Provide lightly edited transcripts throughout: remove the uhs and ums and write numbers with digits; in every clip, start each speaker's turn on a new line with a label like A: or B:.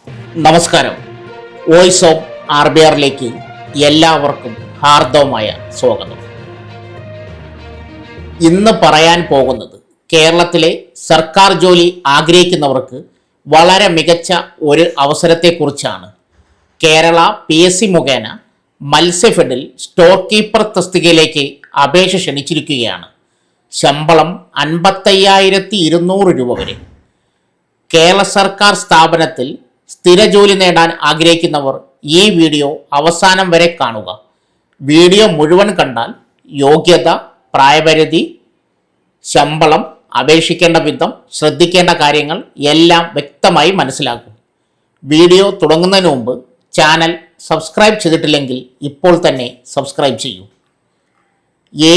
A: നമസ്കാരം. Voice of RBRലേക്ക് എല്ലാവർക്കും ഹാർദവമായ സ്വാഗതം. ഇന്ന് പറയാൻ പോകുന്നത് കേരളത്തിലെ സർക്കാർ ജോലി ആഗ്രഹിക്കുന്നവർക്ക് വളരെ മികച്ച ഒരു അവസരത്തെക്കുറിച്ചാണ്. കേരള PSC മുഖേന മത്സ്യഫെഡിൽ സ്റ്റോർ കീപ്പർ തസ്തികയിലേക്ക് അപേക്ഷ ക്ഷണിച്ചിരിക്കുകയാണ്. ശമ്പളം 55,200 രൂപ വരെ. കേരള സർക്കാർ സ്ഥാപനത്തിൽ സ്ഥിര ജോലി നേടാൻ ആഗ്രഹിക്കുന്നവർ ഈ വീഡിയോ അവസാനം വരെ കാണുക. വീഡിയോ മുഴുവൻ കണ്ടാൽ യോഗ്യത, പ്രായപരിധി, ശമ്പളം, അപേക്ഷിക്കേണ്ട വിധം, ശ്രദ്ധിക്കേണ്ട കാര്യങ്ങൾ എല്ലാം വ്യക്തമായി മനസ്സിലാക്കും. വീഡിയോ തുടങ്ങുന്നതിന് മുമ്പ് ചാനൽ സബ്സ്ക്രൈബ് ചെയ്തിട്ടില്ലെങ്കിൽ ഇപ്പോൾ തന്നെ സബ്സ്ക്രൈബ് ചെയ്യൂ.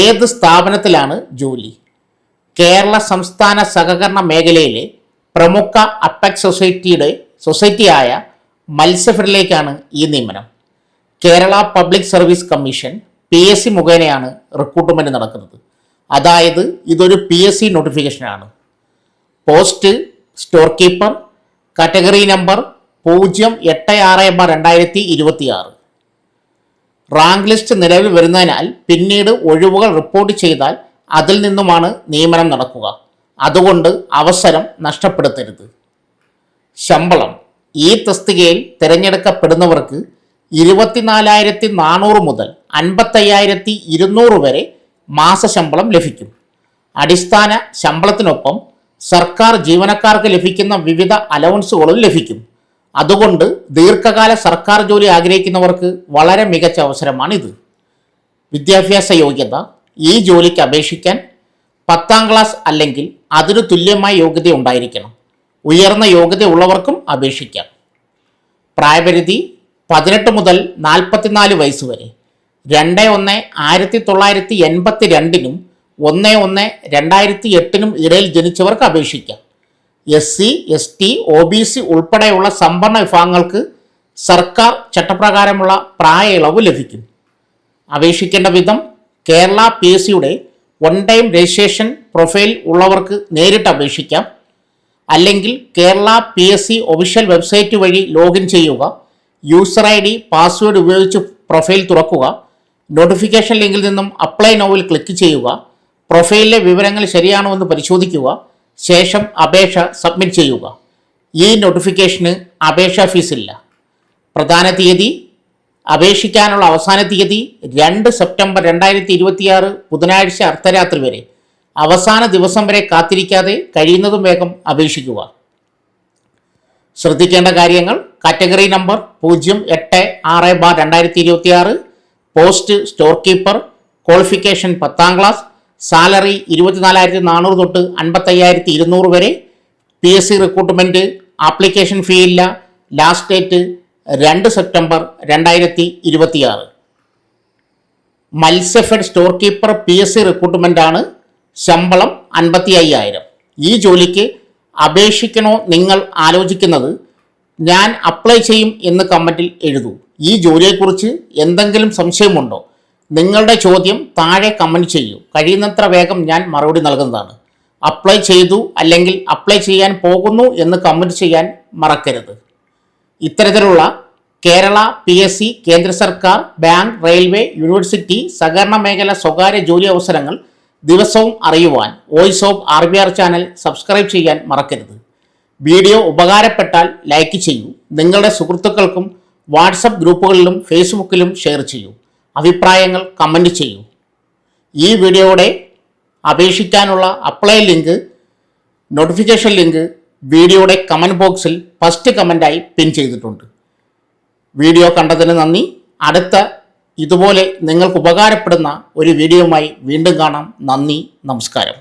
A: ഏത് സ്ഥാപനത്തിലാണ് ജോലി? കേരള സംസ്ഥാന സഹകരണ മേഖലയിലെ പ്രമുഖ അപ്പെക്സ് സൊസൈറ്റിയായ മത്സ്യഫെഡിലേക്കാണ് ഈ നിയമനം. Kerala public service commission PSC മുഖേനയാണ് റിക്രൂട്ട്മെൻറ്റ് നടക്കുന്നത്. അതായത് ഇതൊരു PSC നോട്ടിഫിക്കേഷനാണ്. Post store keeper, category number 086/2026. Rank list നിലവിൽ വരുന്നതിനാൽ പിന്നീട് ഒഴിവുകൾ റിപ്പോർട്ട് ചെയ്താൽ അതിൽ നിന്നുമാണ് നിയമനം നടക്കുക. അതുകൊണ്ട് അവസരം നഷ്ടപ്പെടുത്തരുത്. ശമ്പളം: ഈ തസ്തികയിൽ തിരഞ്ഞെടുക്കപ്പെടുന്നവർക്ക് 24,400 മുതൽ 55,200 വരെ മാസശമ്പളം ലഭിക്കും. അടിസ്ഥാന ശമ്പളത്തിനൊപ്പം സർക്കാർ ജീവനക്കാർക്ക് ലഭിക്കുന്ന വിവിധ അലവൻസുകളും ലഭിക്കും. അതുകൊണ്ട് ദീർഘകാല സർക്കാർ ജോലി ആഗ്രഹിക്കുന്നവർക്ക് വളരെ മികച്ച അവസരമാണിത്. വിദ്യാഭ്യാസ യോഗ്യത: ഈ ജോലിക്ക് അപേക്ഷിക്കാൻ 10ാം ക്ലാസ് അല്ലെങ്കിൽ അതിനു തുല്യമായ യോഗ്യത ഉണ്ടായിരിക്കണം. ഉയർന്ന യോഗ്യത ഉള്ളവർക്കും അപേക്ഷിക്കാം. പ്രായപരിധി 18 മുതൽ 44 വയസ്സ് വരെ. 2/1/1982 1/1/2008 ഇടയിൽ ജനിച്ചവർക്ക് അപേക്ഷിക്കാം. SC, ST, OBC ഉൾപ്പെടെയുള്ള സംവരണ വിഭാഗങ്ങൾക്ക് സർക്കാർ ചട്ടപ്രകാരമുള്ള പ്രായ ഇളവ് ലഭിക്കും. അപേക്ഷിക്കേണ്ട വിധം: കേരള PSCയുടെ വൺ ടൈം രജിസ്ട്രേഷൻ പ്രൊഫൈൽ ഉള്ളവർക്ക് നേരിട്ട് അപേക്ഷിക്കാം. അല്ലെങ്കിൽ കേരള PSC ഒഫീഷ്യൽ വെബ്സൈറ്റ് വഴി ലോഗിൻ ചെയ്യുക. യൂസർ ID, പാസ്വേഡ് ഉപയോഗിച്ച് പ്രൊഫൈൽ തുറക്കുക. നോട്ടിഫിക്കേഷൻ ലിങ്കിൽ നിന്നും അപ്ലൈ നൗവിൽ ക്ലിക്ക് ചെയ്യുക. പ്രൊഫൈലിലെ വിവരങ്ങൾ ശരിയാണോ എന്ന് പരിശോധിക്കുക. ശേഷം അപേക്ഷ സബ്മിറ്റ് ചെയ്യുക. ഈ നോട്ടിഫിക്കേഷന് അപേക്ഷാ ഫീസില്ല. പ്രധാന തീയതി: അപേക്ഷിക്കാനുള്ള അവസാന തീയതി 2 സെപ്റ്റംബർ 2026 ബുധനാഴ്ച അർദ്ധരാത്രി വരെ. അവസാന ദിവസം വരെ കാത്തിരിക്കാതെ കഴിയുന്നതും വേഗം അപേക്ഷിക്കുക. ശ്രദ്ധിക്കേണ്ട കാര്യങ്ങൾ: category number 086/2026. Post store keeper. Qualification 10ാം class. Salary 24,400 തൊട്ട് 55,200 വരെ. PSC recruitment. ആപ്ലിക്കേഷൻ ഫീ ഇല്ല. Last date 2 September 2026. Matsyafed store keeper PSC recruitment ആണ്. ശമ്പളം 55,000. ഈ ജോലിക്ക് അപേക്ഷിക്കണോ നിങ്ങൾ ആലോചിക്കുന്നത്? ഞാൻ അപ്ലൈ ചെയ്യും എന്ന് കമൻറ്റിൽ എഴുതൂ. ഈ ജോലിയെക്കുറിച്ച് എന്തെങ്കിലും സംശയമുണ്ടോ? നിങ്ങളുടെ ചോദ്യം താഴെ കമൻറ്റ് ചെയ്യൂ. കഴിയുന്നത്ര വേഗം ഞാൻ മറുപടി നൽകുന്നതാണ്. അപ്ലൈ ചെയ്തു അല്ലെങ്കിൽ അപ്ലൈ ചെയ്യാൻ പോകുന്നു എന്ന് കമൻറ്റ് ചെയ്യാൻ മറക്കരുത്. ഇത്തരത്തിലുള്ള കേരള PSC, കേന്ദ്ര സർക്കാർ, ബാങ്ക്, റെയിൽവേ, യൂണിവേഴ്സിറ്റി, സഹകരണ മേഖല, സ്വകാര്യ ജോലി അവസരങ്ങൾ ദിവസവും അറിയുവാൻ voice of RBR channel subscribe ചെയ്യാൻ മറക്കരുത്. വീഡിയോ ഉപകാരപ്പെട്ടാൽ ലൈക്ക് ചെയ്യൂ. നിങ്ങളുടെ സുഹൃത്തുക്കൾക്കും വാട്സപ്പ് ഗ്രൂപ്പുകളിലും ഫേസ്ബുക്കിലും ഷെയർ ചെയ്യൂ. അഭിപ്രായങ്ങൾ കമൻറ്റ് ചെയ്യൂ. ഈ വീഡിയോയുടെ അപേക്ഷിക്കാനുള്ള അപ്ലൈ ലിങ്ക്, നോട്ടിഫിക്കേഷൻ ലിങ്ക് വീഡിയോയുടെ കമൻറ്റ് ബോക്സിൽ ഫസ്റ്റ് കമൻറ്റായി പിൻ ചെയ്തിട്ടുണ്ട്. വീഡിയോ കണ്ടതിന് നന്ദി. അടുത്ത ഇതുപോലെ നിങ്ങൾക്ക് ഉപകാരപ്പെടുന്ന ഒരു വീഡിയോയുമായി വീണ്ടും കാണാം. നന്ദി, നമസ്കാരം.